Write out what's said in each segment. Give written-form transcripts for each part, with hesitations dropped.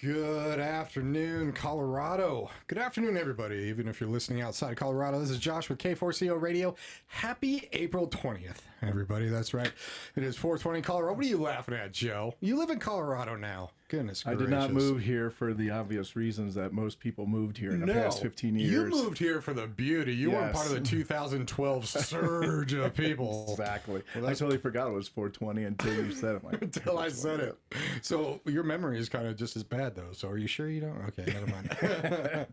Good afternoon, Colorado. Good afternoon, everybody, even if you're listening outside of Colorado. This is Josh with K4CO Radio. Happy April 20th, everybody. That's right. It is 420 Colorado. What are you laughing at, Joe? You live in Colorado now. Goodness gracious. I did not move here for the obvious reasons that most people moved here in the past 15 years. You moved here for the beauty. You weren't part of the 2012 surge of people. Exactly. Well, I totally forgot it was 420 until you said it. Until I said it. So your memory is kind of just as bad, though. So are you sure you don't? Okay, never mind.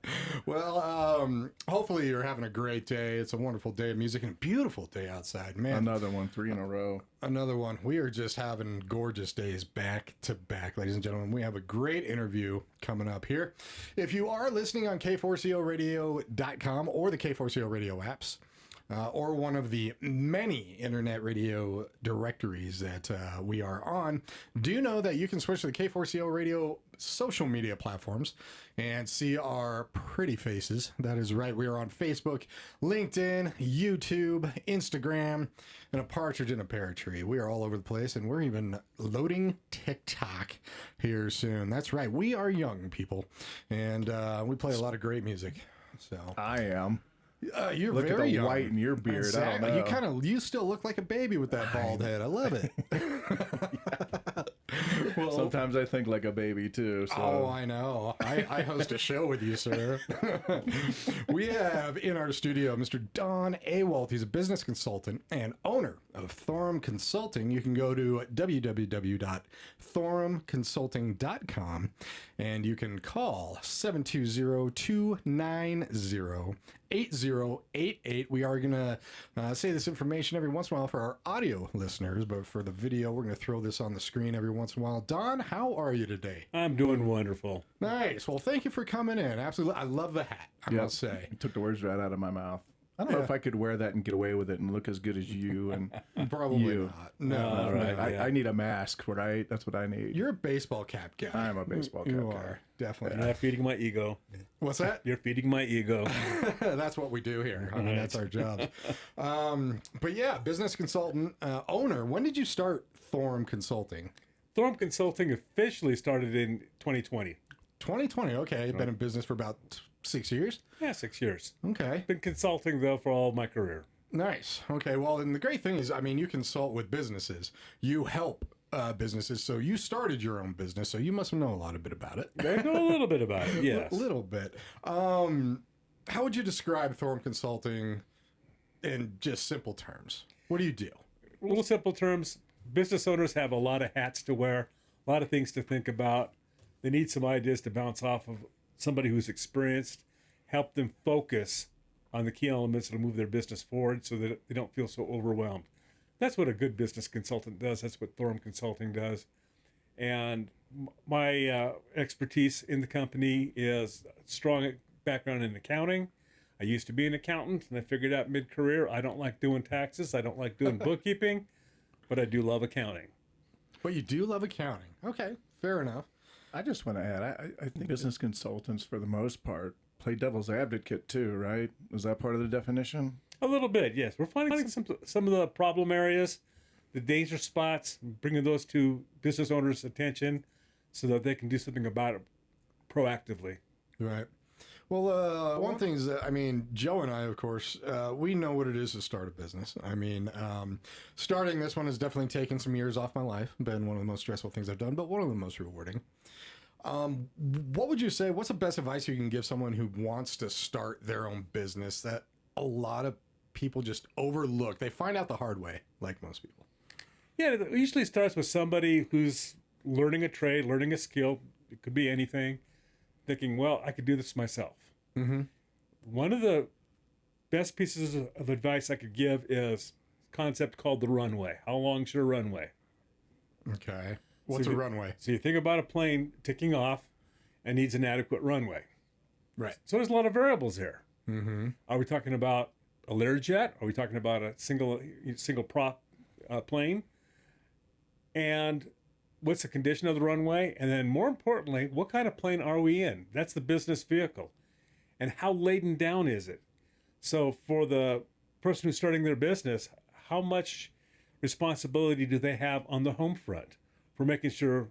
Well, hopefully you're having a great day. It's a wonderful day of music and a beautiful day outside, man. Another one, 3 in a row. Another one. We are just having gorgeous days back to back, ladies and gentlemen. We have a great interview coming up here. If you are listening on K4CORadio.com or the K4CO Radio apps, or one of the many internet radio directories that we are on, do know that you can switch to the K4CO Radio social media platforms and see our pretty faces. That is right. We are on Facebook, LinkedIn, YouTube, Instagram, and a partridge in a pear tree. We are all over the place, and we're even loading TikTok here soon. That's right. We are young people, and we play a lot of great music. So I am. You're look very at the young. white in your beard. Exactly. I don't know. You still look like a baby with that bald head. I love it. Well, sometimes I think like a baby too. So. Oh, I know. I host a show with you, sir. We have in our studio Mr. Don Awalt. He's a business consultant and owner of Thorum Consulting. You can go to www.thorumconsulting.com and you can call 720-290-8088. We are going to say this information every once in a while for our audio listeners, but for the video, we're going to throw this on the screen every once in a while. Don, how are you today? I'm doing wonderful. Nice. Well, thank you for coming in. Absolutely. I love the hat, I must say. You took the words right out of my mouth. I don't know if I could wear that and get away with it and look as good as you. And Probably you. not. No. All right. I need a mask, right? That's what I need. You're a baseball cap guy. I'm a baseball cap You guy. are. Definitely. You're not feeding my ego. What's that? You're feeding my ego. That's what we do here. I mean, that's our job. But yeah, business consultant, owner. When did you start Thorum Consulting? Thorum Consulting officially started in 2020. 2020. Okay. Been in business for about 6 years. Yeah, 6 years. Okay. Been consulting, though, for all my career. Nice. Okay. Well, and the great thing is, I mean, you consult with businesses. You help businesses. So you started your own business. So you must know a lot of bit about it. I know a little bit about it, yes. A little bit. How would you describe Thorum Consulting in just simple terms? What do you do? Real simple terms, business owners have a lot of hats to wear, a lot of things to think about. They need some ideas to bounce off of somebody who's experienced, help them focus on the key elements that will move their business forward so that they don't feel so overwhelmed. That's what a good business consultant does. That's what Thorum Consulting does. And my expertise in the company is strong background in accounting. I used to be an accountant, and I figured out mid-career I don't like doing taxes. I don't like doing bookkeeping, but I do love accounting. But you do love accounting. Okay, fair enough. I just want to add, I think business consultants, for the most part, play devil's advocate too, right? Is that part of the definition? A little bit, yes. We're finding some of the problem areas, the danger spots, bringing those to business owners' attention so that they can do something about it proactively. Right. Well, one thing is that, I mean, Joe and I, of course, we know what it is to start a business. I mean, starting this one has definitely taken some years off my life, been one of the most stressful things I've done, but one of the most rewarding. What would you say, what's the best advice you can give someone who wants to start their own business that a lot of people just overlook? They find out the hard way, like most people. Yeah, it usually starts with somebody who's learning a trade, learning a skill. It could be anything. Thinking, well, I could do this myself. Mm-hmm. One of the best pieces of advice I could give is a concept called the runway. How long's your runway? Okay. What's a runway? So you think about a plane taking off and needs an adequate runway. Right. So there's a lot of variables here. Mm-hmm. Are we talking about a Learjet? Are we talking about a single prop plane? And what's the condition of the runway? And then more importantly, what kind of plane are we in? That's the business vehicle. And how laden down is it? So for the person who's starting their business, how much responsibility do they have on the home front for making sure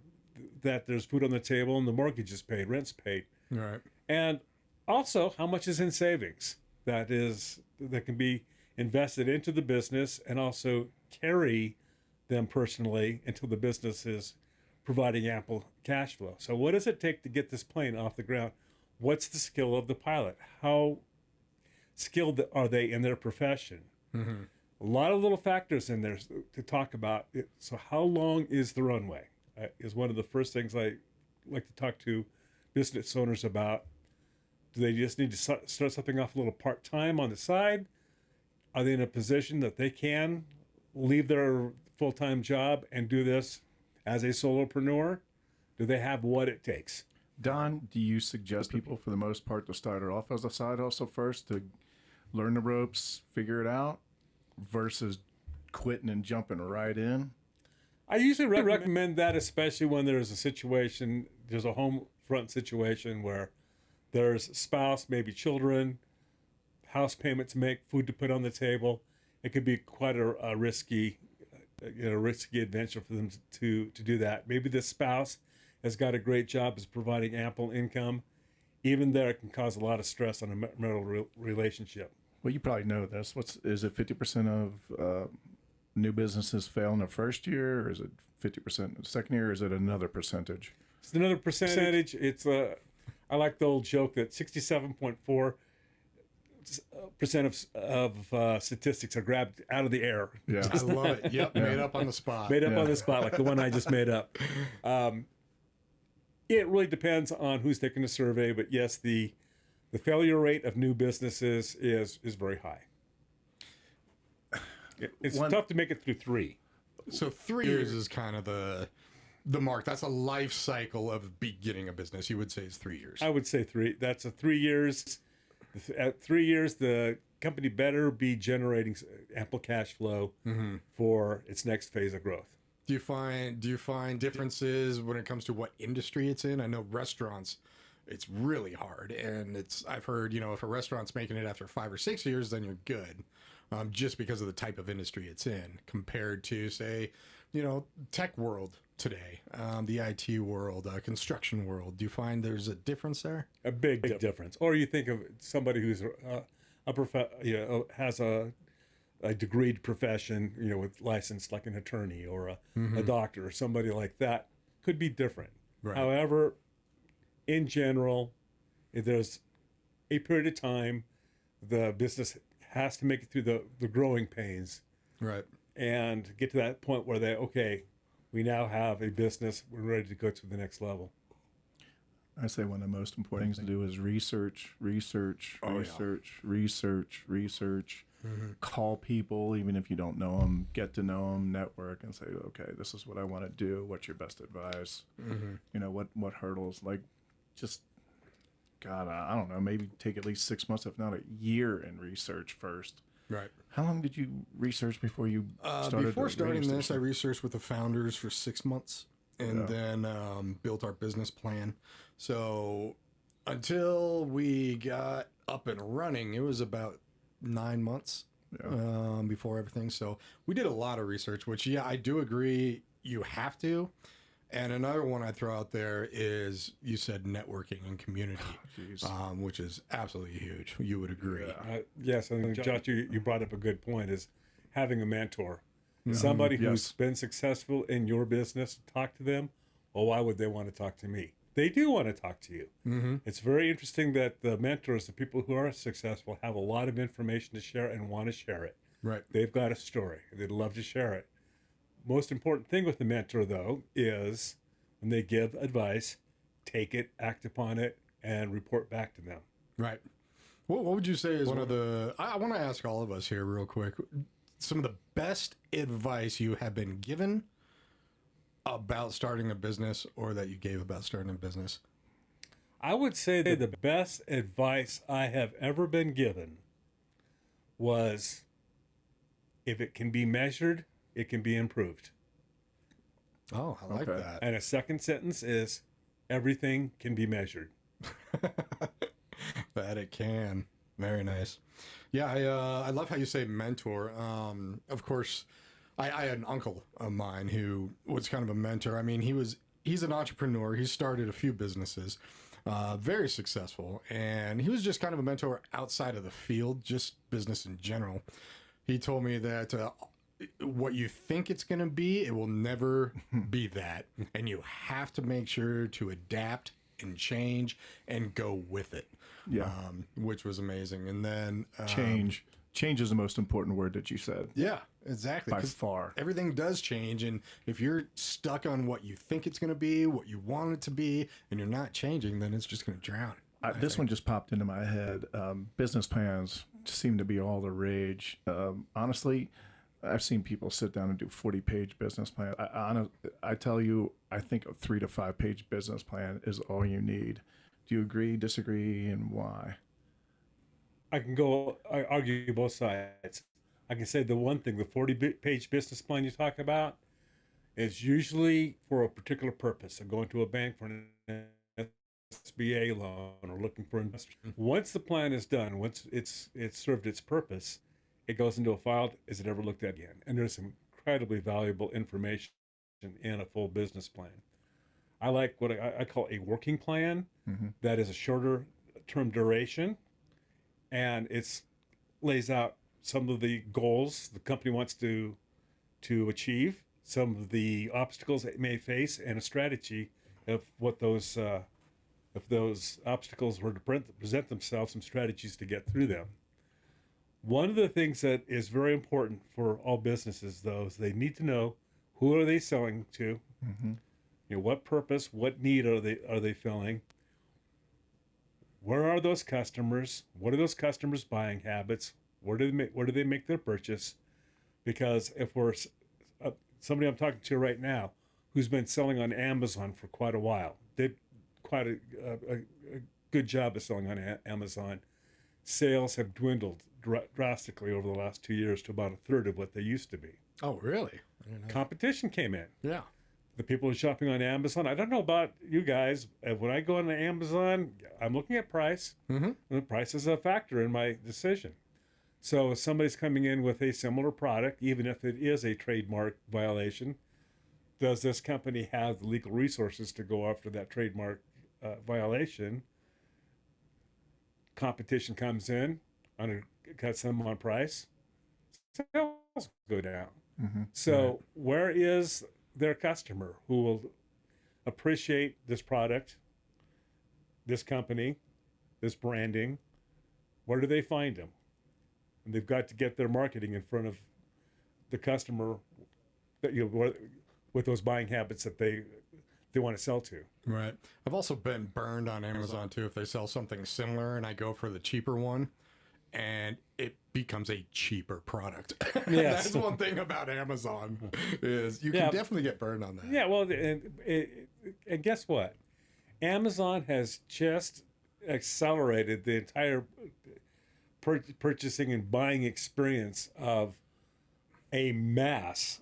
that there's food on the table and the mortgage is paid, rent's paid. Right. And also how much is in savings that can be invested into the business and also carry them personally until the business is providing ample cash flow. So what does it take to get this plane off the ground? What's the skill of the pilot? How skilled are they in their profession? Mm-hmm. A lot of little factors in there to talk about. So how long is the runway? Is one of the first things I like to talk to business owners about. Do they just need to start something off a little part-time on the side? Are they in a position that they can leave their full-time job and do this as a solopreneur? Do they have what it takes? Don, do you suggest people, for the most part, to start it off as a side hustle first to learn the ropes, figure it out, versus quitting and jumping right in? I usually recommend that, especially when there's a home front situation where there's a spouse, maybe children, house payments to make, food to put on the table. It could be quite a risky adventure for them to do that. Maybe the spouse has got a great job, is providing ample income. Even there, it can cause a lot of stress on a marital relationship. Well, you probably know this. Is it 50% of new businesses fail in their first year, or is it 50% in the second year, or is it another percentage? It's another percentage. It's I like the old joke that 67.4% of statistics are grabbed out of the air. Yeah, I love it. Yep, made up on the spot. Made up on the spot, like the one I just made up. It really depends on who's taking the survey, but yes, the failure rate of new businesses is very high. It's tough to make it through 3. So 3 years is kind of the mark. That's a life cycle of beginning a business. You would say is 3 years. I would say 3. That's 3 years. At 3 years, the company better be generating ample cash flow for its next phase of growth. Do you find differences when it comes to what industry it's in? I know restaurants, it's really hard, and I've heard, if a restaurant's making it after 5 or 6 years, then you're good, just because of the type of industry it's in, compared to, say, tech world today, the IT world, construction world. Do you find there's a difference there? A big difference. Or you think of somebody who's has a degreed profession, with license, like an attorney or a doctor or somebody like that, could be different. Right. However, in general, if there's a period of time, the business has to make it through the growing pains, right, and get to that point where we now have a business, we're ready to go to the next level. I say one of the most important things to do is research. Call people, even if you don't know them, get to know them, network, and say, okay, this is what I want to do. What's your best advice? What hurdles? I don't know, maybe take at least 6 months, if not a year, in research first. Right. How long did you research before you started? Before starting this, I researched with the founders for 6 months, and then built our business plan. So until we got up and running, it was about 9 months before everything. So we did a lot of research, which, I do agree you have to. And another one I throw out there is, you said networking and community, which is absolutely huge. You would agree. Yes, and Josh, you brought up a good point, is having a mentor. Somebody who's been successful in your business, talk to them. Well, why would they want to talk to me? They do want to talk to you. It's very interesting that the mentors, the people who are successful, have a lot of information to share and want to share it. Right. They've got a story. They'd love to share it. Most important thing with the mentor, though, is when they give advice, take it, act upon it, and report back to them. Right. What would you say is one of the... I want to ask all of us here real quick, some of the best advice you have been given about starting a business, or that you gave about starting a business? I would say that the best advice I have ever been given was, if it can be measured, it can be improved. Oh, I like that. And a second sentence is, everything can be measured. That it can. Very nice. Yeah, I love how you say mentor. Of course, I had an uncle of mine who was kind of a mentor. I mean, he he's an entrepreneur. He started a few businesses, very successful, and he was just kind of a mentor outside of the field, just business in general. He told me that what you think it's going to be, it will never be that, and you have to make sure to adapt and change and go with it. Yeah. Which was amazing. And then Change is the most important word that you said. yeah, exactly. By 'Cause far. everything does change, and if you're stuck on what you think it's going to be, what you want it to be, and you're not changing, then it's just going to drown. This one just popped into my head. Business plans seem to be all the rage. Honestly, I've seen people sit down and do 40-page business plan. I tell you, I think a 3 to 5 page business plan is all you need. Do you agree, disagree, and why? I argue both sides. I can say the one thing, the 40-page business plan you talk about is usually for a particular purpose. So going to a bank for an SBA loan or looking for investors. Once the plan is done, once it's served its purpose, it goes into a file. Is it ever looked at again? And there's some incredibly valuable information in a full business plan. I like what I call a working plan that is a shorter term duration, and it lays out some of the goals the company wants to achieve, some of the obstacles it may face, and a strategy of what those if those obstacles were to present themselves, some strategies to get through them. One of the things that is very important for all businesses, though, is they need to know who are they selling to, what purpose, what need are they filling, where are those customers, what are those customers' buying habits, where do they make their purchase? Because if we're somebody I'm talking to right now who's been selling on Amazon for quite a while, did quite a good job of selling on Amazon. Sales have dwindled drastically over the last 2 years to about a third of what they used to be. Oh, really? I didn't know. Competition came in. Yeah. The people who are shopping on Amazon, I don't know about you guys, when I go on Amazon, I'm looking at price. And the price is a factor in my decision. So if somebody's coming in with a similar product, even if it is a trademark violation, does this company have the legal resources to go after that trademark violation? Competition comes in, undercuts them on price, sales go down. So where is their customer who will appreciate this product, this company, this branding? Where do they find them? And they've got to get their marketing in front of the customer that with those buying habits that they want to sell to. Right. I've also been burned on Amazon too. If they sell something similar and I go for the cheaper one and it becomes a cheaper product. Yes. That's one thing about Amazon is you can definitely get burned on that. Yeah, well, and guess what? Amazon has just accelerated the entire purchasing and buying experience of a mass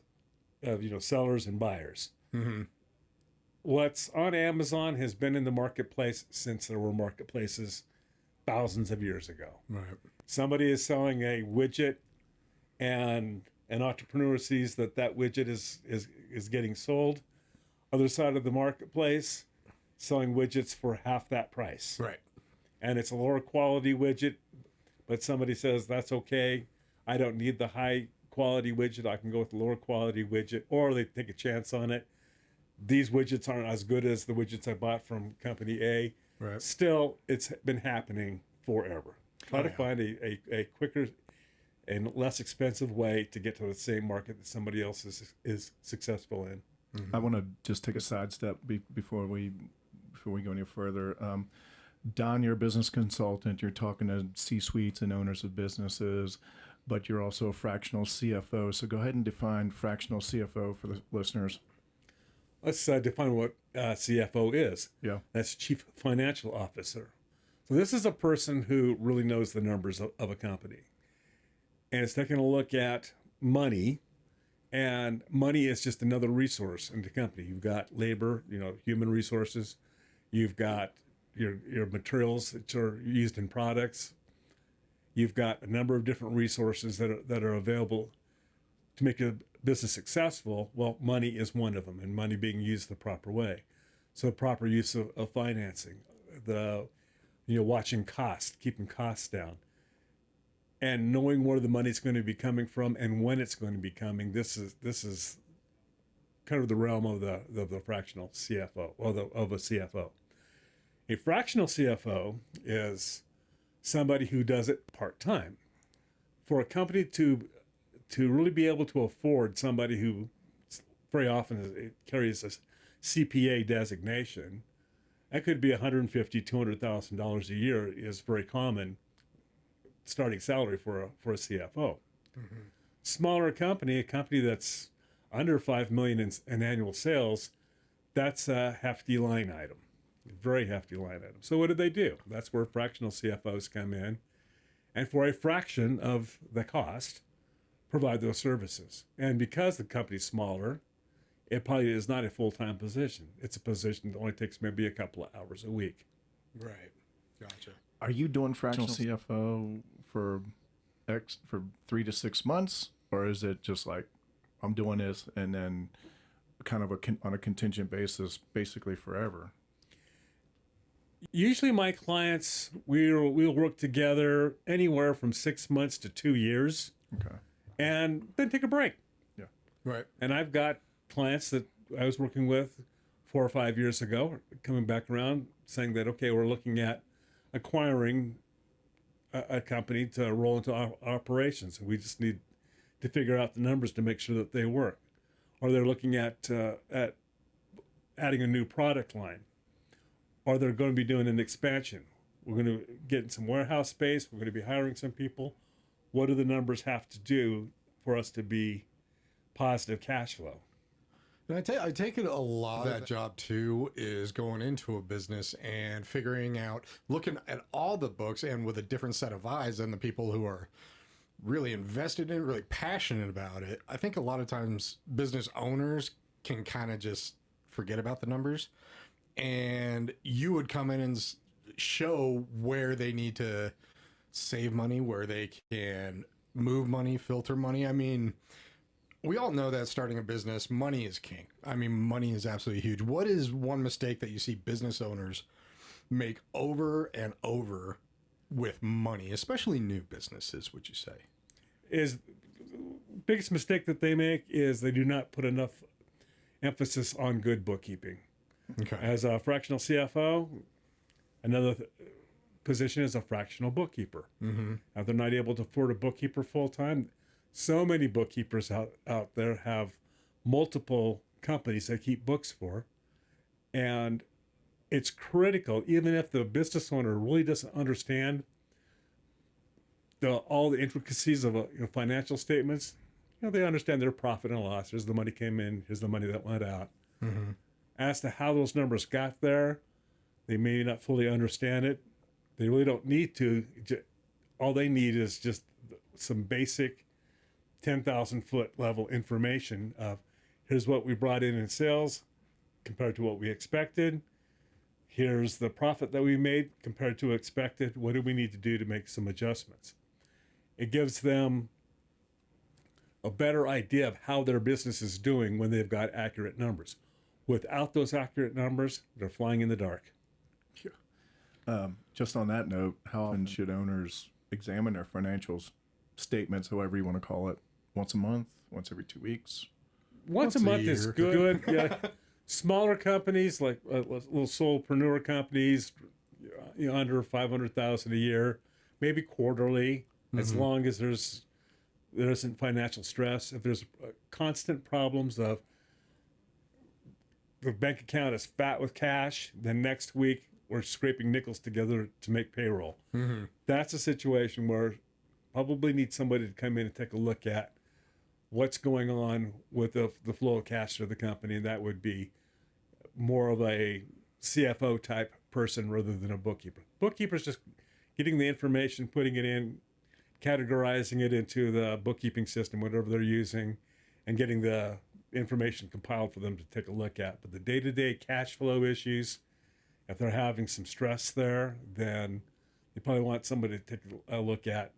of sellers and buyers. What's on Amazon has been in the marketplace since there were marketplaces thousands of years ago. Right. Somebody is selling a widget, and an entrepreneur sees that widget is getting sold. Other side of the marketplace, selling widgets for half that price. Right. And it's a lower quality widget, but somebody says that's okay. I don't need the high quality widget. I can go with the lower quality widget, or they take a chance on it. These widgets aren't as good as the widgets I bought from company A. Right. Still, it's been happening forever. Try to find a quicker and less expensive way to get to the same market that somebody else is successful in. I want to just take a sidestep before we go any further. Don, you're a business consultant. You're talking to C-suites and owners of businesses, but you're also a fractional CFO. So go ahead and define fractional CFO for the listeners. Let's define what CFO is. Yeah. That's Chief Financial Officer. So this is a person who really knows the numbers of a company. And it's taking a look at money, and money is just another resource in the company. You've got labor, human resources. You've got your materials that are used in products. You've got a number of different resources that are available to make a business successful. Well, money is one of them, and money being used the proper way. So proper use of financing, watching costs, keeping costs down, and knowing where the money's going to be coming from and when it's going to be coming. This is kind of the realm of the fractional CFO, or of a CFO. A fractional CFO is somebody who does it part-time. For a company to really be able to afford somebody who very often carries a CPA designation, that could be $150,000, $200,000 a year is very common starting salary for a CFO. Mm-hmm. Smaller company, a company that's under 5 million in annual sales, that's a hefty line item, very hefty line item. So what do? That's where fractional CFOs come in, and for a fraction of the cost, provide those services. And because the company's smaller, it probably is not a full-time position. It's a position that only takes maybe a couple of hours a week. Right. Gotcha. Are you doing fractional CFO for 3 to 6 months, or is it just like I'm doing this and then kind of on a contingent basis, basically forever? Usually, my clients we'll work together anywhere from 6 months to 2 years. Okay. And then take a break. Yeah. Right. And I've got clients that I was working with 4 or 5 years ago coming back around saying that, okay, we're looking at acquiring a company to roll into our operations. We just need to figure out the numbers to make sure that they work. Or they're looking at adding a new product line. Or they're going to be doing an expansion. We're going to get some warehouse space. We're going to be hiring some people. What do the numbers have to do for us to be positive cash flow? And I take it a lot of that job too is going into a business and figuring out, looking at all the books and with a different set of eyes than the people who are really invested in it, really passionate about it. I think a lot of times business owners can kind of just forget about the numbers, and you would come in and show where they need to save money, where they can move money, filter money. I mean, we all know that starting a business, money is king. I mean, money is absolutely huge. What is one mistake that you see business owners make over and over with money, especially new businesses, would you say? Is biggest mistake that they make is they do not put enough emphasis on good bookkeeping. Okay. As a fractional CFO, another position is a fractional bookkeeper. Mm-hmm. If they're not able to afford a bookkeeper full time, so many bookkeepers out there have multiple companies they keep books for, and it's critical. Even if the business owner really doesn't understand all the intricacies of financial statements, they understand their profit and loss. Here's the money came in. Here's the money that went out. Mm-hmm. As to how those numbers got there, they may not fully understand it. They really don't need to. All they need is just some basic 10,000 foot level information of here's what we brought in sales compared to what we expected. Here's the profit that we made compared to expected. What do we need to do to make some adjustments? It gives them a better idea of how their business is doing when they've got accurate numbers. Without those accurate numbers, they're flying in the dark. Just on that note, how often should owners examine their financials statements, however you want to call it? Once a month? Once every 2 weeks? Once a month is good. Yeah. Smaller companies like little solopreneur companies, under 500,000 a year, maybe quarterly, as long as there isn't financial stress. If there's constant problems of the bank account is fat with cash, then next week we're scraping nickels together to make payroll. Mm-hmm. That's a situation where probably need somebody to come in and take a look at what's going on with the flow of cash to the company, and that would be more of a CFO type person rather than a bookkeeper. Bookkeeper's just getting the information, putting it in, categorizing it into the bookkeeping system, whatever they're using, and getting the information compiled for them to take a look at. But the day-to-day cash flow issues, if they're having some stress there, then you probably want somebody to take a look at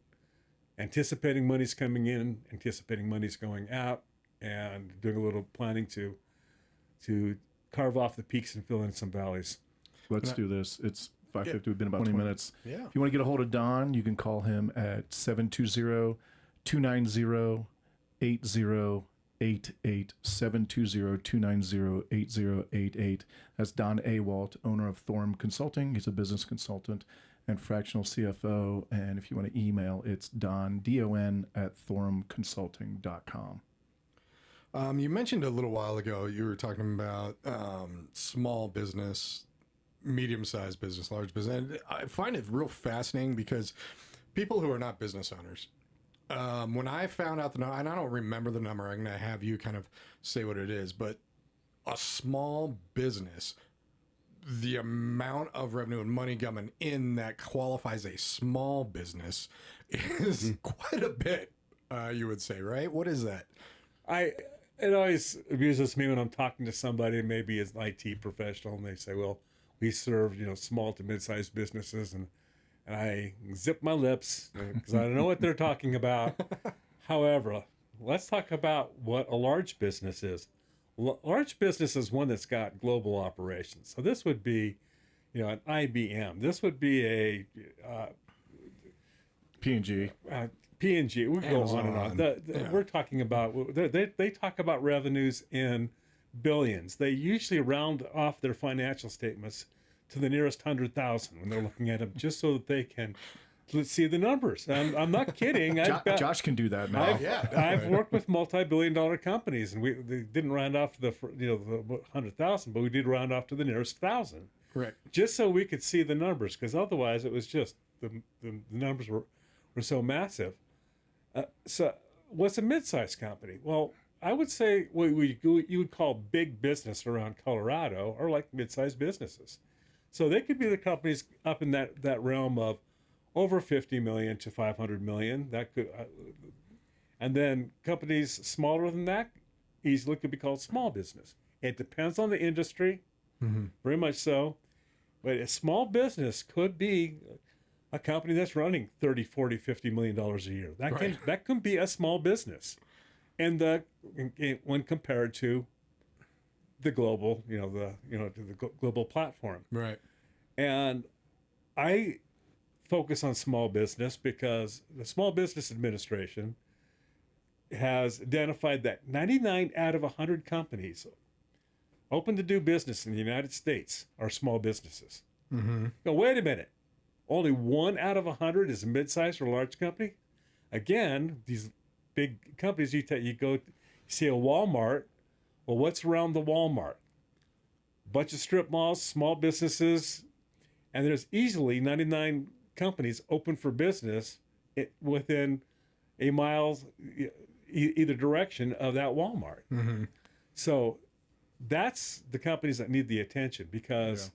anticipating money's coming in, anticipating money's going out, and doing a little planning to carve off the peaks and fill in some valleys. Let's do this. It's 5:50. We've been about 20 minutes. Yeah. If you want to get a hold of Don, you can call him at 720-290-8088. 720-290-8088. That's Don Awalt, owner of Thorum Consulting. He's a business consultant and fractional CFO. And if you want to email, it's Don, D-O-N, at thorumconsulting.com. You mentioned a little while ago, you were talking about small business, medium-sized business, large business. And I find it real fascinating because people who are not business owners, when I found out the number, and I don't remember the number, I'm going to have you kind of say what it is, but a small business, the amount of revenue and money coming in that qualifies a small business is quite a bit, you would say, right? What is that? It always amuses me when I'm talking to somebody, maybe as an IT professional, and they say, well, we serve, small to mid-sized businesses, and I zip my lips because I don't know what they're talking about. However, let's talk about what a large business is. Large business is one that's got global operations. So this would be, an IBM. This would be a P&G. P&G. We go on and on. Yeah. We're talking about, they talk about revenues in billions. They usually round off their financial statements to the nearest 100,000 when they're looking at them, just so that they can see the numbers. I'm not kidding. Josh can do that now. I've worked with multi-billion-dollar companies, and they didn't round off to the 100,000, but we did round off to the nearest 1,000, Right. just so we could see the numbers, because otherwise it was just the numbers were so massive. So what's a mid-sized company? Well, I would say what you would call big business around Colorado are like mid-sized businesses. So they could be the companies up in that realm of over 50 million to 500 million. That could, and then companies smaller than that easily could be called small business. It depends on the industry, very much so. But a small business could be a company that's running 30, 40, 50 million dollars a year. That can be a small business, and when compared to the global, to the global platform. Right. And I focus on small business because the Small Business Administration has identified that 99 out of 100 companies open to do business in the United States are small businesses. Now, wait a minute. Only 1 out of 100 is a mid-sized or large company? Again, these big companies, you see a Walmart. Well, what's around the Walmart? Bunch of strip malls, small businesses, and there's easily 99 companies open for business within a mile either direction of that Walmart. So that's the companies that need the attention, because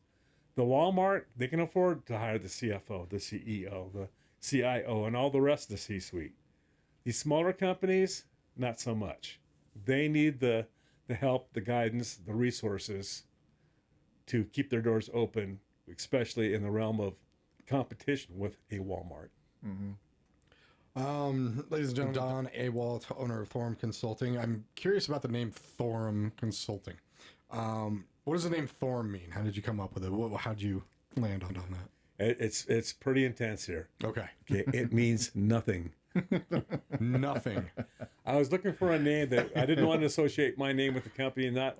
the Walmart, they can afford to hire the CFO, the CEO, the CIO, and all the rest of the C-suite. These smaller companies, not so much. They need the help, the guidance, the resources to keep their doors open, especially in the realm of competition with a Walmart. Ladies and gentlemen, Don Awalt, owner of Thorum Consulting. I'm curious about the name Thorum Consulting. What does the name Thor mean? How did you come up with it? How did you land on that? It's pretty intense here. Okay. It means nothing. Nothing. I was looking for a name that I didn't want to associate my name with the company, not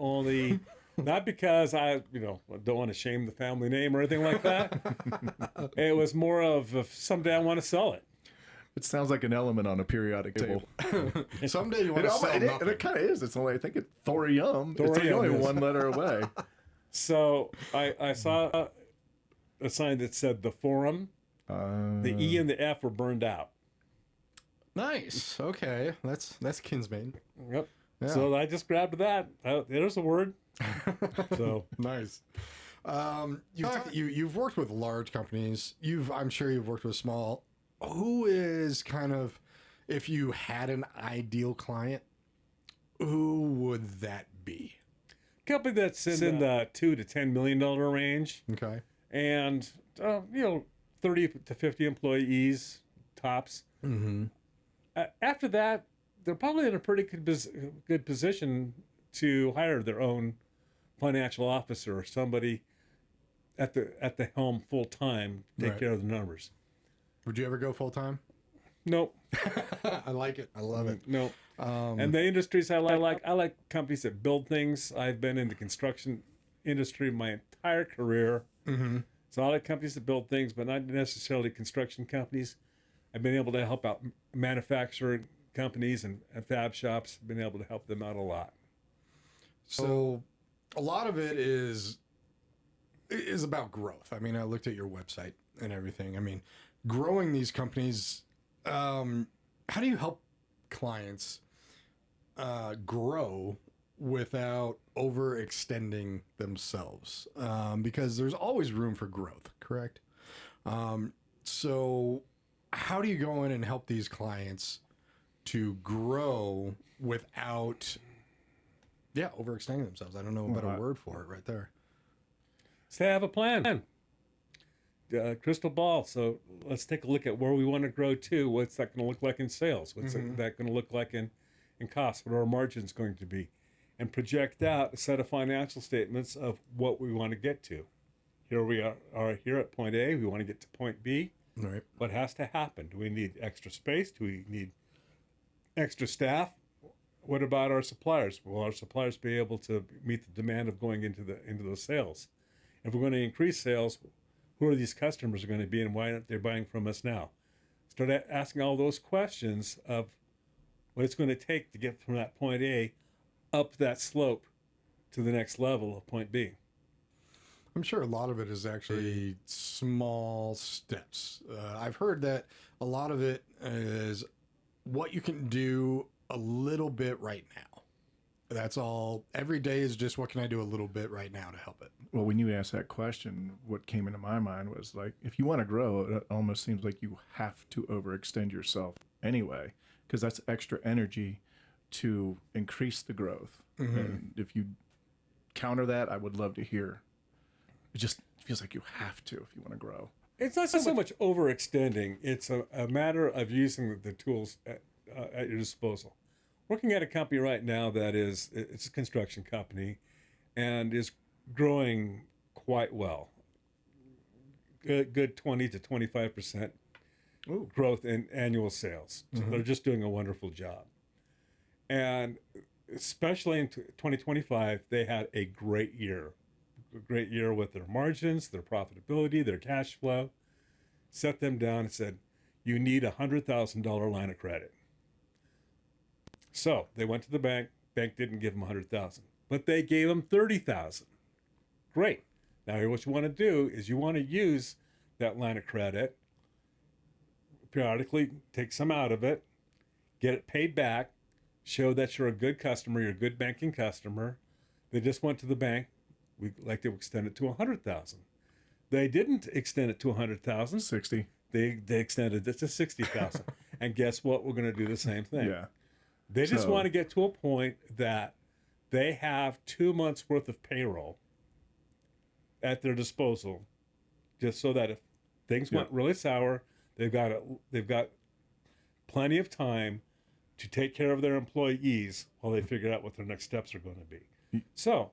because I don't want to shame the family name or anything like that. It was more of if someday I want to sell it. It sounds like an element on a periodic table. Someday you want to sell nothing. It kind of is. It's only, I think it's Thorium. It's Thorium only is. one letter away. So I saw a sign that said the Forum. The E and the F were burned out. Nice. Okay. That's Kinsman. Yep. Yeah. So I just grabbed that. There's a word. So Nice. You've worked with large companies. I'm sure you've worked with small. Who is kind of, if you had an ideal client, who would that be? company that's in the $2 to $10 million range. Okay. And 30 to 50 employees tops. Mm-hmm. After that, they're probably in a pretty good position to hire their own financial officer or somebody at the helm full time take Right. care of the numbers. Would you ever go full time? Nope. I like it. I love it. Nope. And the industries I like companies that build things. I've been in the construction industry my entire career. Mm-hmm. So I like companies that build things, but not necessarily construction companies. I've been able to help out manufacturing companies and fab shops. Been able to help them out a lot. So a lot of it is about growth. I mean, I looked at your website and everything. I mean, growing these companies, how do you help clients grow without overextending themselves? Because there's always room for growth, correct? So how do you go in and help these clients to grow without, overextending themselves? I don't know a better word for it right there. So have a plan. Crystal ball. So let's take a look at where we want to grow to. What's that going to look like in sales? What's that going to look like in costs? What are our margins going to be? And project out a set of financial statements of what we want to get to. Here we are here at point A. We want to get to point B. Right. What has to happen? Do we need extra space? Do we need extra staff? What about our suppliers? Will our suppliers be able to meet the demand of going into those sales? If we're going to increase sales, who are these customers going to be, and why aren't they buying from us now? Start asking all those questions of what it's going to take to get from that point A up that slope to the next level of point B. I'm sure a lot of it is actually small steps. I've heard that a lot of it is what you can do a little bit right now. That's all. Every day is just what can I do a little bit right now to help it. Well, when you asked that question, what came into my mind was like, if you want to grow, it almost seems like you have to overextend yourself anyway, because that's extra energy to increase the growth. Mm-hmm. And if you counter that, I would love to hear. It just feels like you have to if you want to grow. It's not so much overextending. It's a matter of using the tools at your disposal. Working at a company right now it's a construction company and is growing quite well. Good 20 to 25% growth in annual sales. So they're just doing a wonderful job. And especially in 2025, they had a great year. A great year with their margins, their profitability, their cash flow. Set them down and said, you need a $100,000 line of credit. So they went to the bank. Bank didn't give them $100,000, but they gave them $30,000. Great. Now what you want to do is you want to use that line of credit periodically, take some out of it, get it paid back, show that you're a good customer, you're a good banking customer. They just went to the bank. We'd like to extend it to $100,000. They didn't extend it to $100,000. 60. They extended it to $60,000. And guess what? We're going to do the same thing. Yeah. They just want to get to a point that they have 2 months worth of payroll at their disposal, just so that if things went really sour, they've got plenty of time to take care of their employees while they figure out what their next steps are going to be. So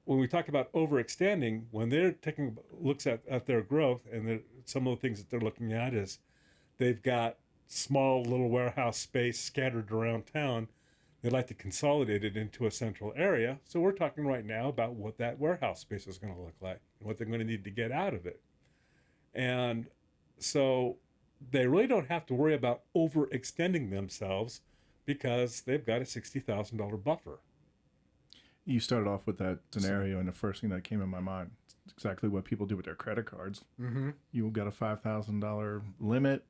when we talk about overextending, when they're taking looks at their growth, and some of the things that they're looking at is they've got small little warehouse space scattered around town. They'd like to consolidate it into a central area. So we're talking right now about what that warehouse space is going to look like and what they're going to need to get out of it. And so they really don't have to worry about overextending themselves because they've got a $60,000 buffer. You started off with that scenario, and the first thing that came in my mind is exactly what people do with their credit cards. Mm-hmm. You've got a $5,000 limit.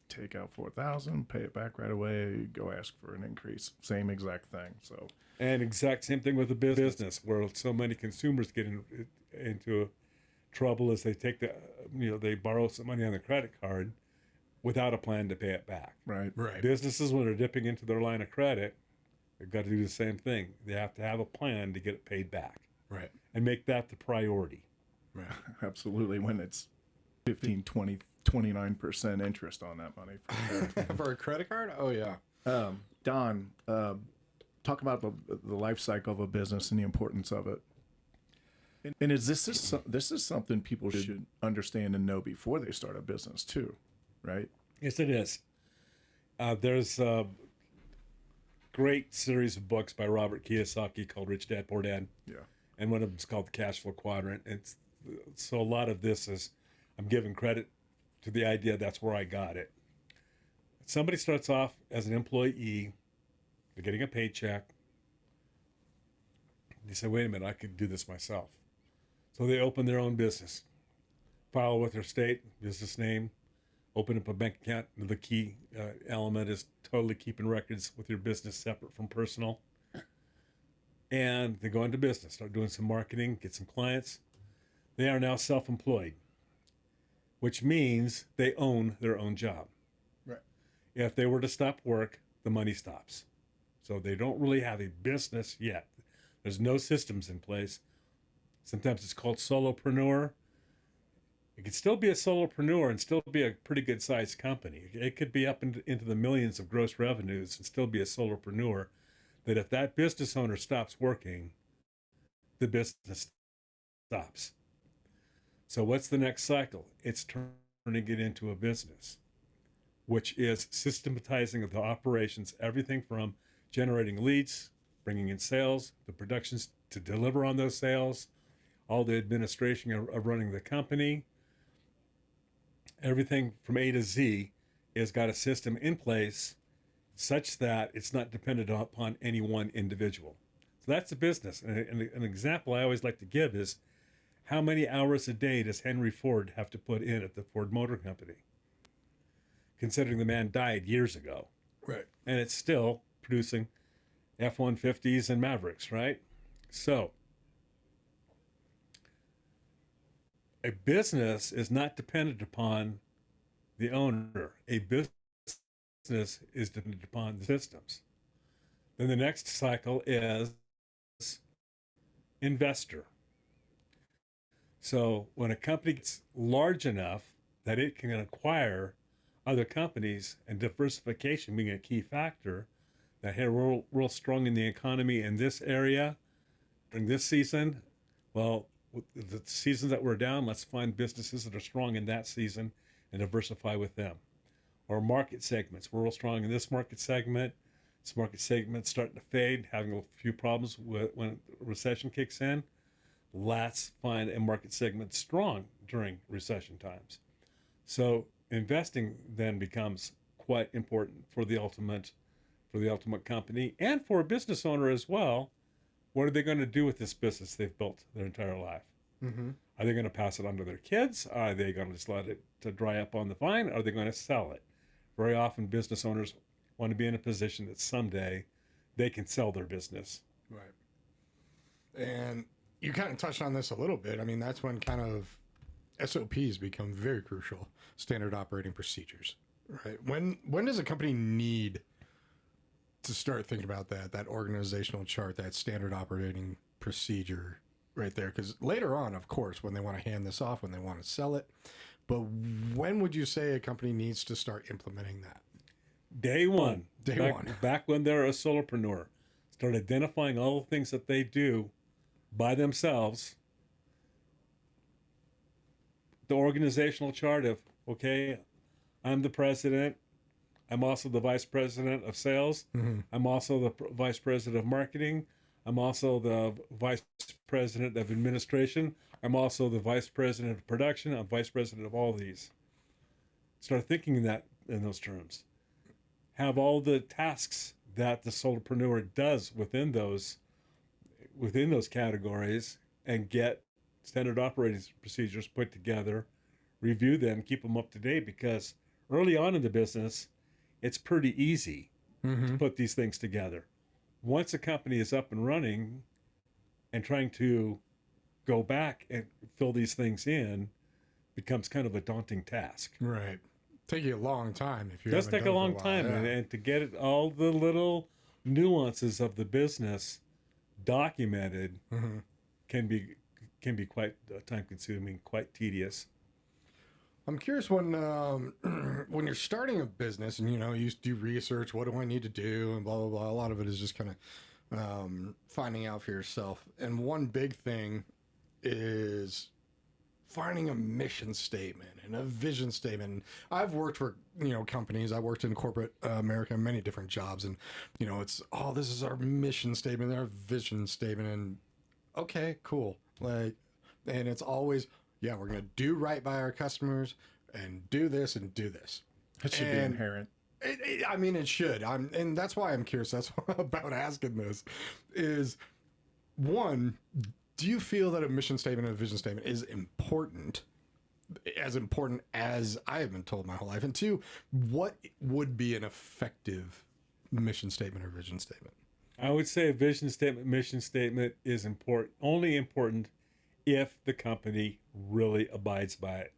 Take out $4,000, pay it back right away, go ask for an increase. Same exact thing. So, and exact same thing with the business, where so many consumers get into trouble as they take they borrow some money on the credit card without a plan to pay it back. Right. Businesses, when they're dipping into their line of credit, they've got to do the same thing. They have to have a plan to get it paid back. Right. And make that the priority. Right. Absolutely. When it's 15, 20, 29% interest on that money. For a credit card? Oh, yeah. Don, talk about the life cycle of a business and the importance of it. And this is something people should understand and know before they start a business too, right? Yes, it is. There's a great series of books by Robert Kiyosaki called Rich Dad Poor Dad. Yeah. And one of them is called the Cash Flow Quadrant. So a lot of this is, I'm giving credit to the idea that's where I got it. Somebody starts off as an employee, they're getting a paycheck. They say, wait a minute, I could do this myself. So they open their own business, file with their state, business name, open up a bank account. The key element is totally keeping records with your business separate from personal. And they go into business, start doing some marketing, get some clients. They are now self-employed, which means they own their own job. Right. If they were to stop work, the money stops. So they don't really have a business yet. There's no systems in place. Sometimes it's called solopreneur. It could still be a solopreneur and still be a pretty good sized company. It could be up into the millions of gross revenues and still be a solopreneur. That if that business owner stops working, the business stops. So what's the next cycle? It's turning it into a business, which is systematizing of the operations, everything from generating leads, bringing in sales, the productions to deliver on those sales, all the administration of running the company. Everything from A to Z has got a system in place such that it's not dependent upon any one individual. So that's a business. And an example I always like to give is, how many hours a day does Henry Ford have to put in at the Ford Motor Company? Considering the man died years ago. Right. And it's still producing F-150s and Mavericks, right? So a business is not dependent upon the owner. A business is dependent upon the systems. Then the next cycle is investor. So when a company gets large enough that it can acquire other companies, and diversification being a key factor, that hey, we're real strong in the economy in this area during this season. Well, with the seasons that we're down, let's find businesses that are strong in that season and diversify with them. Or market segments. We're real strong in this market segment. This market segment's starting to fade, having a few problems when recession kicks in. Let's find a market segment strong during recession times. So investing then becomes quite important for the ultimate company and for a business owner as well. What are they going to do with this business they've built their entire life? Mm-hmm. Are they going to pass it on to their kids? Are they going to just let it to dry up on the vine? Are they going to sell it? Very often business owners want to be in a position that someday they can sell their business. Right. And you kind of touched on this a little bit. I mean, that's when kind of SOPs become very crucial, standard operating procedures, right? When does a company need to start thinking about that organizational chart, that standard operating procedure right there? Because later on, of course, when they want to hand this off, when they want to sell it, but when would you say a company needs to start implementing that? Day one. Back when they're a solopreneur. Start identifying all the things that they do by themselves. The organizational chart of, okay, I'm the president. I'm also the vice president of sales. Mm-hmm. I'm also the vice president of marketing. I'm also the vice president of administration. I'm also the vice president of production. I'm vice president of all these. Start thinking in those terms. Have all the tasks that the solopreneur does within those categories, and get standard operating procedures put together, review them, keep them up to date, because early on in the business, it's pretty easy to put these things together. Once a company is up and running and trying to go back and fill these things in becomes kind of a daunting task. Right. Take you a long time if you It does take a long time, yeah. And to get it, all the little nuances of the business documented can be quite time consuming, quite tedious. I'm curious when you're starting a business and you do research, what do I need to do, and blah blah blah. A lot of it is just kind of finding out for yourself. And one big thing is finding a mission statement and a vision statement. I've worked for, companies. I worked in corporate America, many different jobs. And, it's, this is our mission statement, our vision statement. And okay, cool. And it's always, we're going to do right by our customers and do this and do this. It should be inherent. It should. And that's why I'm curious. That's why I'm about asking this is, one, do you feel that a mission statement and a vision statement is important, as important as I have been told my whole life? And two, what would be an effective mission statement or vision statement? I would say a vision statement, mission statement is only important if the company really abides by it.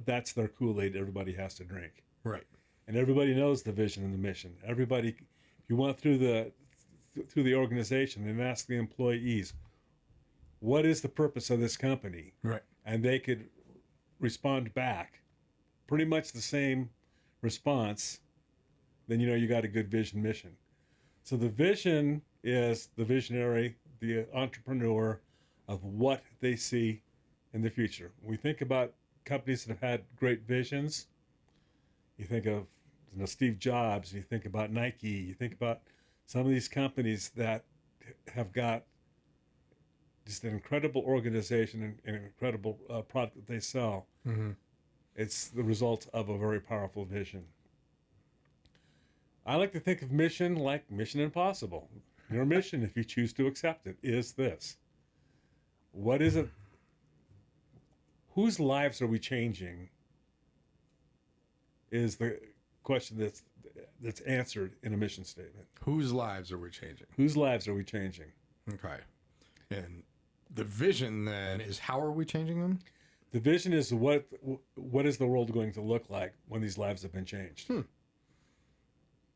That's their Kool-Aid everybody has to drink. Right. And everybody knows the vision and the mission. Everybody, if you went through the organization and asked the employees, what is the purpose of this company? Right. And they could respond back pretty much the same response, then you got a good vision mission. So the vision is the visionary, the entrepreneur of what they see in the future. When we think about companies that have had great visions, you think of Steve Jobs, you think about Nike, you think about some of these companies that have got just an incredible organization and an incredible product that they sell. Mm-hmm. It's the result of a very powerful vision. I like to think of mission like Mission Impossible. Your mission, if you choose to accept it, is this. What is it? Whose lives are we changing? Is the question that's answered in a mission statement. Whose lives are we changing? Whose lives are we changing? Okay. And the vision then is, how are we changing them? The vision is what is the world going to look like when these lives have been changed?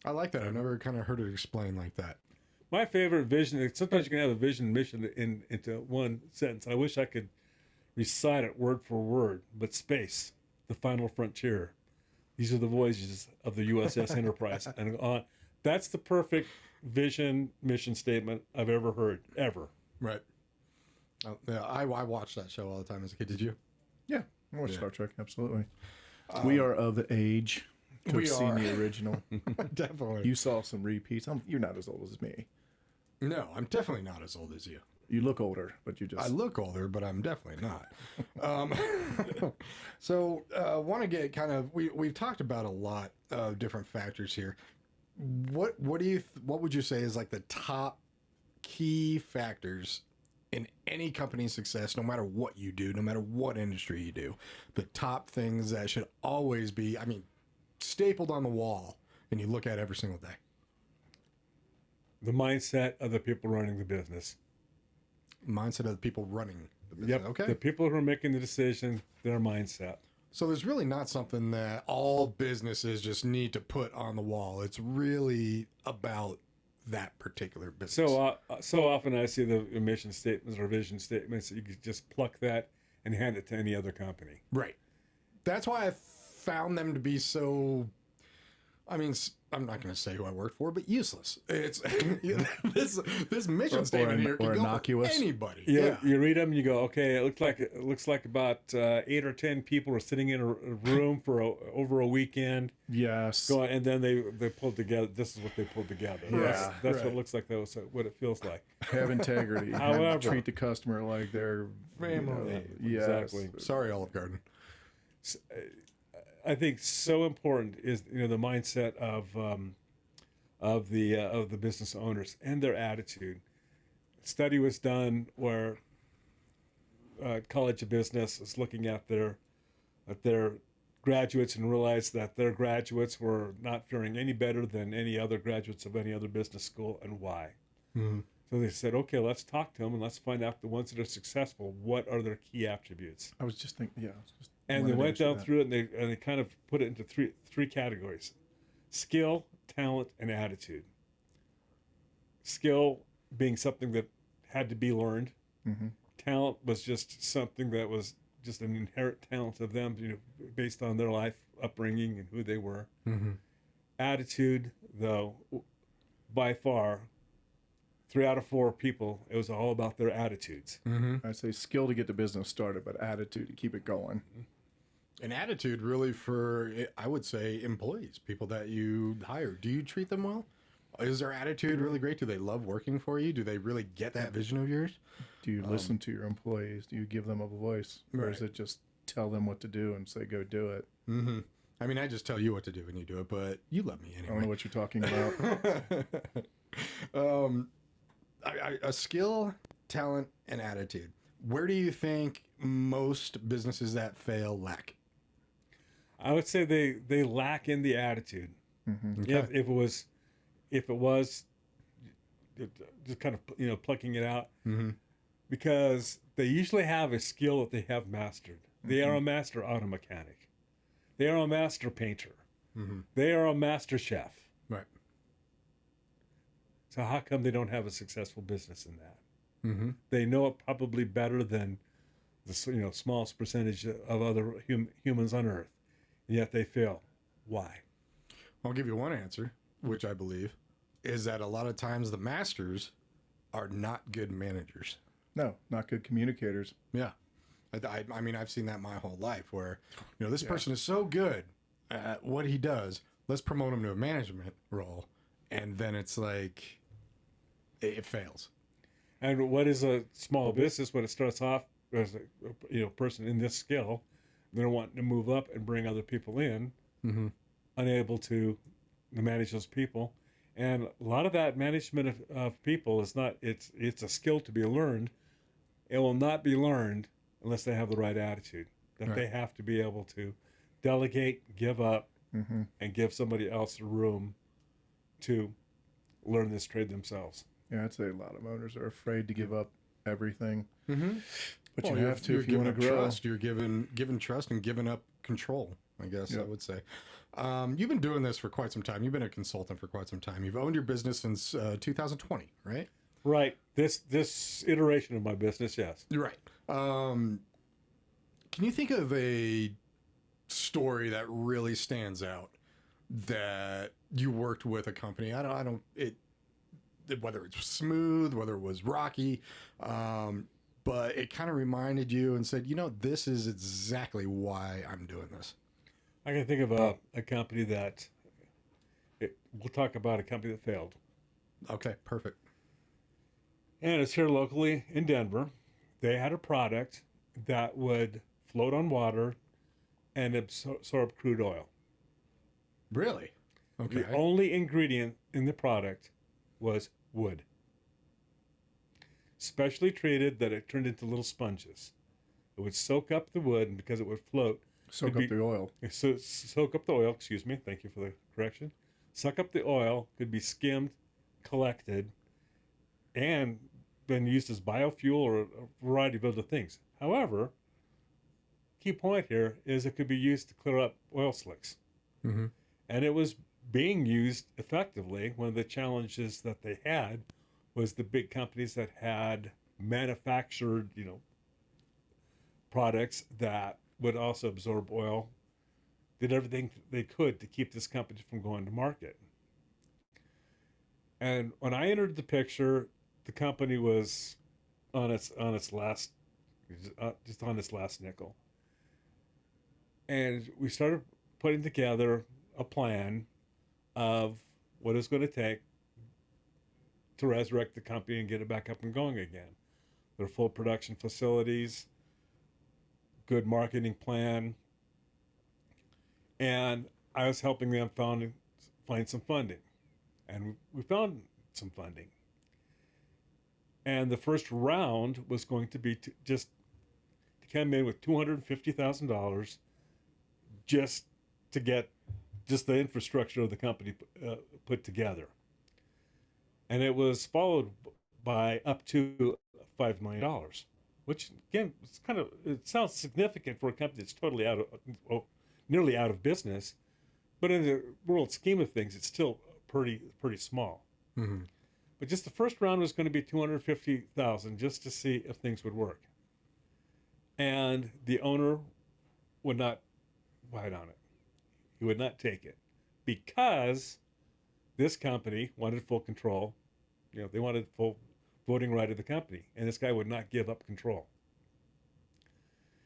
I like that. I've never kind of heard it explained like that. My favorite vision, sometimes you can have a vision and mission into one sentence. I wish I could recite it word for word, but space, the final frontier. These are the voyages of the USS Enterprise. And on. That's the perfect vision, mission statement I've ever heard, ever. Right. I watched that show all the time as a kid. Did you? Yeah, I watched Star Trek, absolutely. We are of age to have seen the original. Definitely. You saw some repeats. You're not as old as me. No, I'm definitely not as old as you. You look older, but you just... I look older, but I'm definitely not. So want to get kind of... We've talked about a lot of different factors here. What would you say is like the top key factors in any company's success, no matter what you do, no matter what industry you do? The top things that should always be, stapled on the wall and you look at every single day. The mindset of the people running the business. Mindset of the people running the business. Yep. Okay. The people who are making the decision, their mindset. So there's really not something that all businesses just need to put on the wall. It's really about that particular business. So often I see the mission statements or vision statements that you could just pluck that and hand it to any other company. Right. That's why I found them to be so... I'm not going to say who I worked for, but useless. It's this mission statement here can go innocuous. For anybody. You read them and you go, okay, it looks like about 8 or 10 people are sitting in a room for over a weekend. Yes. And then they pulled together. This is what they pulled together. Yeah, that's what it looks like. That was what it feels like. Have integrity. However, treat the customer like they're family. Yes. Exactly. Sorry, Olive Garden. I think so important is the mindset of the business owners and their attitude. A study was done where College of Business is looking at their graduates and realized that their graduates were not faring any better than any other graduates of any other business school, and why. Mm-hmm. So they said, okay, let's talk to them and let's find out the ones that are successful. What are their key attributes? I was just thinking, And they went down through it, and they kind of put it into three categories: skill, talent, and attitude. Skill being something that had to be learned. Mm-hmm. Talent was just something that was just an inherent talent of them, based on their life upbringing and who they were. Mm-hmm. Attitude, though, by far, 3 out of 4 people, it was all about their attitudes. I say skill to get the business started, but attitude to keep it going. An attitude really for, I would say, employees, people that you hire. Do you treat them well? Is their attitude really great? Do they love working for you? Do they really get that vision of yours? Do you listen to your employees? Do you give them a voice? Or is it just tell them what to do and say, go do it? Mm-hmm. I mean, I just tell you what to do when you do it, but you love me I anyway. don't know what you're talking about. A skill, talent, and attitude. Where do you think most businesses that fail lack? I would say they lack in the attitude. Okay. If it was just kind of plucking it out, because they usually have a skill that they have mastered. They are a master auto mechanic. They are a master painter. They are a master chef. Right. So how come they don't have a successful business in that? They know it probably better than the smallest percentage of other humans on Earth, and yet they fail. Why? I'll give you one answer, which I believe is that a lot of times the masters are not good managers. No, not good communicators. Yeah. I mean, I've seen that my whole life where, this person is so good at what he does. Let's promote him to a management role. And then it's like, it fails. And what is a small business when it starts off as a person in this skill? They're wanting to move up and bring other people in, unable to manage those people. And a lot of that management of people is not, it's a skill to be learned. It will not be learned unless they have the right attitude, that they have to be able to delegate, give up, and give somebody else room to learn this trade themselves. Yeah, I'd say a lot of owners are afraid to give up everything. But Well, you have to if you want to grow. Trust. You're given trust and giving up control, I guess I would say. You've been doing this for quite some time. You've been a consultant for quite some time. You've owned your business since 2020, right? Right. This iteration of my business, yes. You're right. Can you think of a story that really stands out that you worked with a company? Whether it's smooth, whether it was rocky, but it kind of reminded you and said, this is exactly why I'm doing this. I can think of a company that, we'll talk about a company that failed. Okay, perfect. And it's here locally in Denver. They had a product that would float on water and absorb crude oil. Really? Okay. The only ingredient in the product was wood. Specially treated that it turned into little sponges. It would soak up the wood, and because it would float, Soak up the oil. Soak up the oil, excuse me, thank you for the correction. Suck up the oil, could be skimmed, collected, and been used as biofuel or a variety of other things. However, key point here is it could be used to clear up oil slicks. And it was being used effectively. One of the challenges that they had was the big companies that had manufactured, products that would also absorb oil, did everything they could to keep this company from going to market. And when I entered the picture, the company was on its last, just on its last nickel. And we started putting together a plan of what it's going to take to resurrect the company and get it back up and going again. Their full production facilities, good marketing plan, and I was helping them find some funding. And we found some funding. And the first round was going to be to come in with $250,000 just to get just the infrastructure of the company put together. And it was followed by up to $5 million, which again, it sounds significant for a company that's totally nearly out of business, but in the world scheme of things, it's still pretty small. But just the first round was going to be $250,000 just to see if things would work. And the owner would not bite on it. He would not take it because this company wanted full control They wanted full voting right of the company, and this guy would not give up control.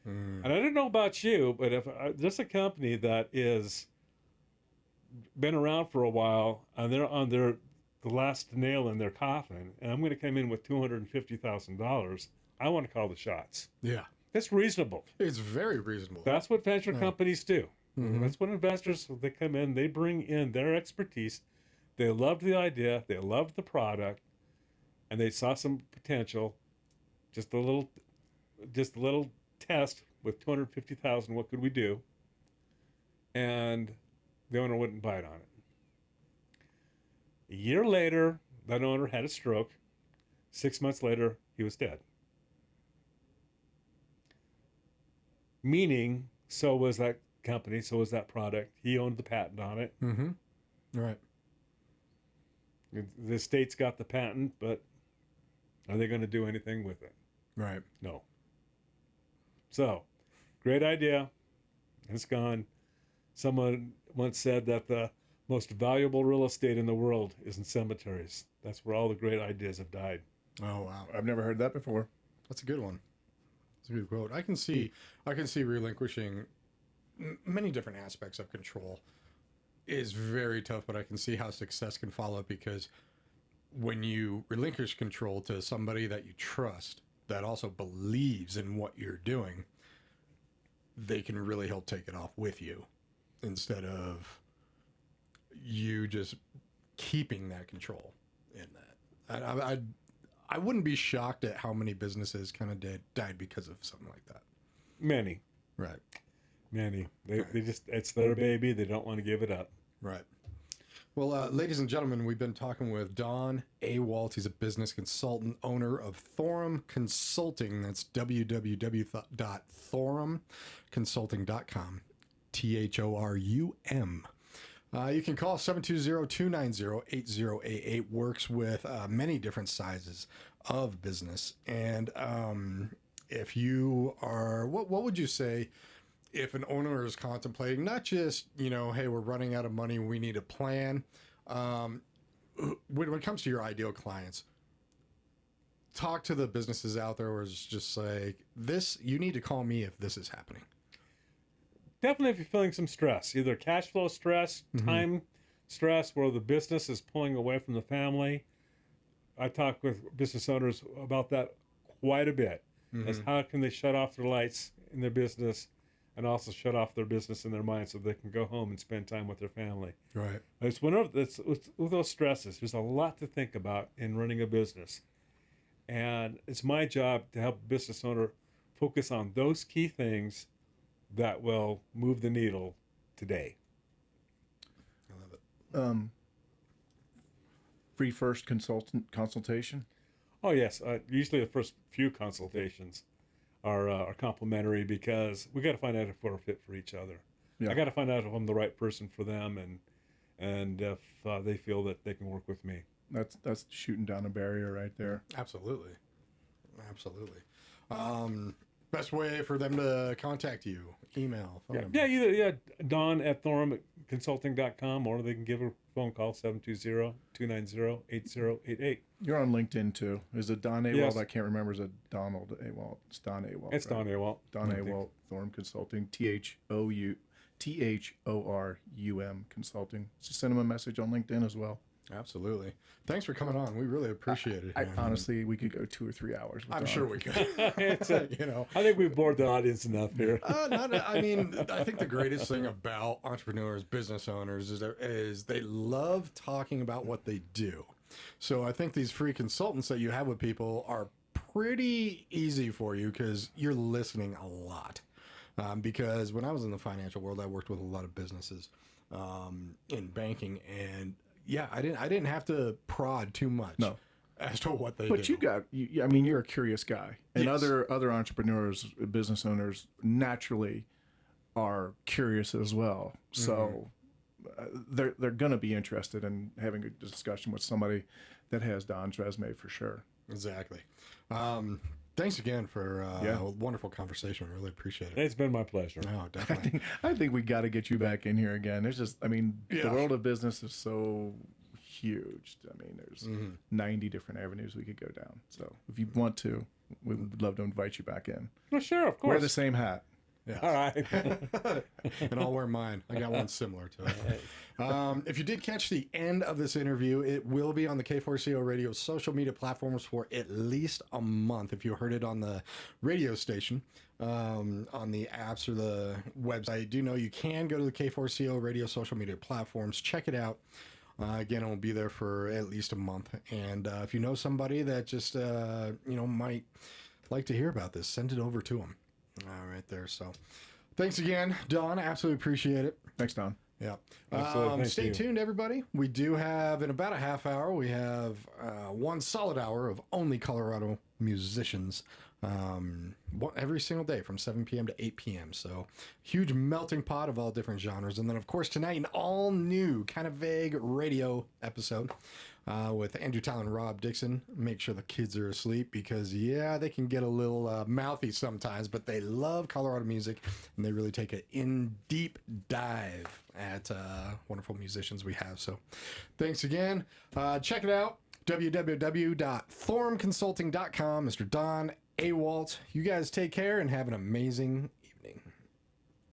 And I don't know about you, but if there's a company that is been around for a while and they're on the last nail in their coffin, and I'm going to come in with $250,000, I want to call the shots. Yeah. That's reasonable. It's very reasonable. That's what venture companies do. That's what investors, they come in, they bring in their expertise. They loved the idea, they loved the product, and they saw some potential. Just a little test with $250,000. What could we do? And the owner wouldn't bite on it. A year later, that owner had a stroke. 6 months later, he was dead. Meaning, so was that company, so was that product. He owned the patent on it. Right. The state's got the patent, but are they going to do anything with it? Right. No. So, great idea. It's gone. Someone once said that the most valuable real estate in the world is in cemeteries. That's where all the great ideas have died. Oh, wow. I've never heard that before. That's a good one. That's a good quote. I can see relinquishing many different aspects of control is very tough, but I can see how success can follow, because when you relinquish control to somebody that you trust, that also believes in what you're doing, they can really help take it off with you instead of you just keeping that control in that. I wouldn't be shocked at how many businesses kind of died because of something like that. Many. Right. Many. They just, it's their baby. They don't want to give it up. Right. Well, ladies and gentlemen, we've been talking with Don Awalt. He's a business consultant, owner of Thorum Consulting. That's www.thorumconsulting.com. THORUM. You can call 720-290-8088. Works with many different sizes of business. And if you are, what would you say if an owner is contemplating not just, hey, we're running out of money, we need a plan. When it comes to your ideal clients, talk to the businesses out there where it's just like, this, you need to call me if this is happening. Definitely if you're feeling some stress, either cash flow stress, time stress, where the business is pulling away from the family. I talk with business owners about that quite a bit. As how can they shut off their lights in their business and also shut off their business in their mind so they can go home and spend time with their family. Right. It's with those stresses, there's a lot to think about in running a business. And it's my job to help a business owner focus on those key things that will move the needle today. I love it. Free first consultation. Oh, yes. Usually the first few consultations are complimentary, because we got to find out if we're a fit for each other. Yeah. I got to find out if I'm the right person for them, and if they feel that they can work with me. That's shooting down a barrier right there. Absolutely. Best way for them to contact you: email, phone number. Either Don at ThorumConsulting.com, or they can give a phone call 720-290-8088. You're on LinkedIn too. Is it Don Awalt? Yes. I can't remember. Is it Donald Awalt? It's Don Awalt. It's right? Don Awalt. Don Awalt, Thorum Consulting. THORUM Consulting. Just send them a message on LinkedIn as well. Absolutely. Thanks for coming on. We really appreciate it. Honestly, we could go 2 or 3 hours. I'm sure we could. I think we've bored the audience enough here. I think the greatest thing about entrepreneurs, business owners, is they love talking about what they do. So I think these free consultants that you have with people are pretty easy for you, because you're listening a lot. Because when I was in the financial world, I worked with a lot of businesses in banking, and I didn't have to prod too much as to what they do. But you're a curious guy, and Yes. other entrepreneurs, business owners naturally are curious as well. So they're going to be interested in having a discussion with somebody that has Don's resume for sure. Exactly. Thanks again for a wonderful conversation. Really appreciate it. It's been my pleasure. No, definitely. I think we got to get you back in here again. There's just, the world of business is so huge. I mean, there's 90 different avenues we could go down. So if you want to, we would love to invite you back in. Well, sure, of course. Wear the same hat. Yeah. All right. And I'll wear mine. I got one similar to it. If you did catch the end of this interview, it will be on the K4CO Radio social media platforms for at least a month. If you heard it on the radio station, on the apps or the website, do know you can go to the K4CO Radio social media platforms. Check it out. Again, it will be there for at least a month. And if you know somebody that just, might like to hear about this, send it over to them. All right there. So thanks again, Don. Absolutely appreciate it. Thanks, Don. Yeah. Absolutely. Thank Stay you. tuned, everybody. We do have, in about a half hour, we have one solid hour of only Colorado musicians every single day from 7 p.m. to 8 p.m. So huge melting pot of all different genres. And then, of course, tonight, an all new kind of vague radio episode with Andrew Tyler and Rob Dixon. Make sure the kids are asleep because, yeah, they can get a little mouthy sometimes, but they love Colorado music and they really take a deep dive at wonderful musicians we have. So thanks again. Check it out. www.thorumconsulting.com. Mr. Don Awalt. You guys take care and have an amazing